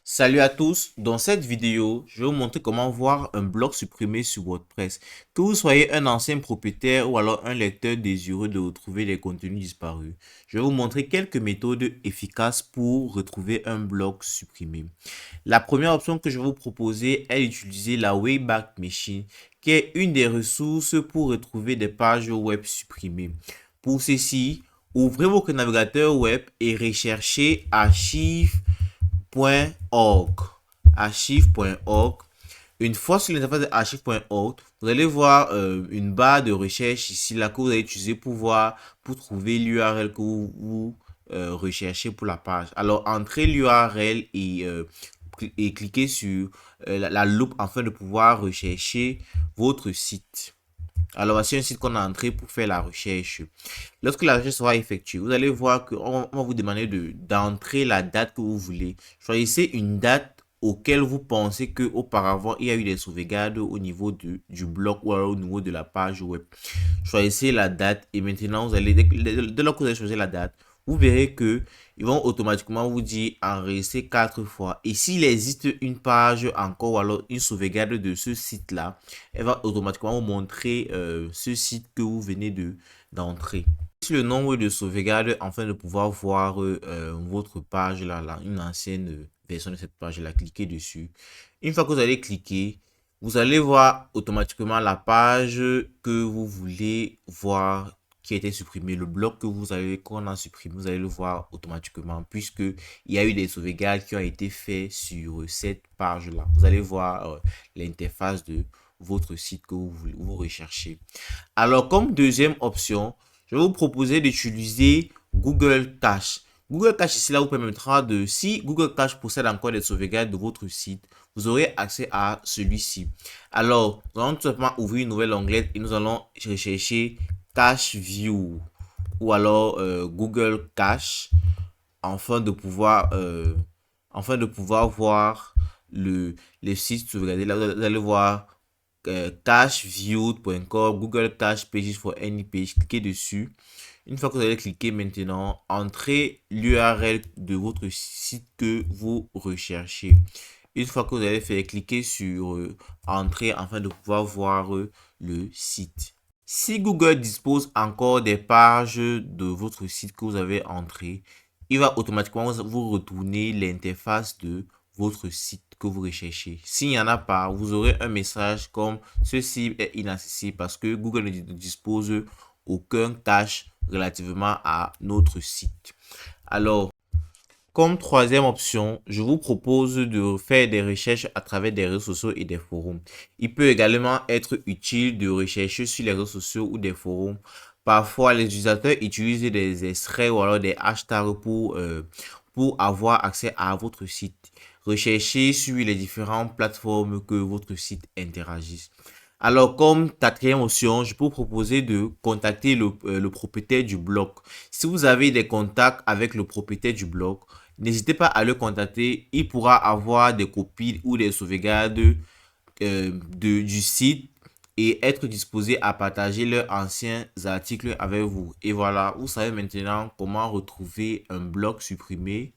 Salut à tous, dans cette vidéo, je vais vous montrer comment voir un bloc supprimé sur WordPress. Que vous soyez un ancien propriétaire ou alors un lecteur désireux de retrouver les contenus disparus, je vais vous montrer quelques méthodes efficaces pour retrouver un bloc supprimé. La première option que je vais vous proposer est d'utiliser la Wayback Machine, qui est une des ressources pour retrouver des pages web supprimées. Pour ceci, ouvrez votre navigateur web et recherchez archive.org. Archive.org. Une fois sur l'interface de archive.org, vous allez voir une barre de recherche ici là que vous allez utiliser pour trouver l'URL que vous recherchez pour la page. Alors entrez l'URL et cliquez sur la loupe afin de pouvoir rechercher votre site. Alors voici un site qu'on a entré pour faire la recherche. Lorsque la recherche sera effectuée, vous allez voir qu'on va vous demander d'entrer la date que vous voulez. Choisissez une date auquel vous pensez que auparavant il y a eu des sauvegardes au niveau du bloc ou alors au niveau de la page web. Choisissez la date et maintenant vous allez, dès lors que vous avez choisi la date, vous verrez que ils vont automatiquement vous dire enregistrer 4 fois. Et s'il existe une page encore ou alors une sauvegarde de ce site-là, elle va automatiquement vous montrer ce site que vous venez d'entrer. Le nombre de sauvegardes afin de pouvoir voir votre page là, une ancienne version de cette page là, cliquez dessus. Une fois que vous allez cliquer, vous allez voir automatiquement la page que vous voulez voir qui a été supprimée, le bloc que qu'on a supprimé, vous allez le voir automatiquement puisque il y a eu des sauvegardes qui ont été faites sur cette page là. Vous allez voir l'interface de votre site que vous recherchez. Alors comme deuxième option, je vais vous proposer d'utiliser Google Cache. Google Cache ici là vous permettra de, si Google Cache possède encore des sauvegardes de votre site, vous aurez accès à celui-ci. Alors, nous allons tout simplement ouvrir une nouvelle onglet et nous allons rechercher Cache View ou alors Google Cache afin de pouvoir voir les sites sauvegardés. Là, vous allez voir cacheviewed.com, Google Cache Pages for any page. Cliquez dessus. Une fois que vous allez cliquer maintenant, entrez l'URL de votre site que vous recherchez. Une fois que vous avez fait, cliquez sur entrer afin de pouvoir voir le site. Si Google dispose encore des pages de votre site que vous avez entré, il va automatiquement vous retourner l'interface de votre site que vous recherchez. S'il n'y en a pas, vous aurez un message comme ceci est inaccessible parce que Google ne dispose aucun cache relativement à notre site. Alors, comme troisième option, je vous propose de faire des recherches à travers des réseaux sociaux et des forums. Il peut également être utile de rechercher sur les réseaux sociaux ou des forums. Parfois, les utilisateurs utilisent des extraits ou alors des hashtags pour avoir accès à votre site. Recherchez sur les différentes plateformes que votre site interagisse. Alors, comme quatrième option, je peux vous proposer de contacter le propriétaire du blog. Si vous avez des contacts avec le propriétaire du blog, n'hésitez pas à le contacter. Il pourra avoir des copies ou des sauvegardes du site et être disposé à partager leurs anciens articles avec vous. Et voilà, vous savez maintenant comment retrouver un blog supprimé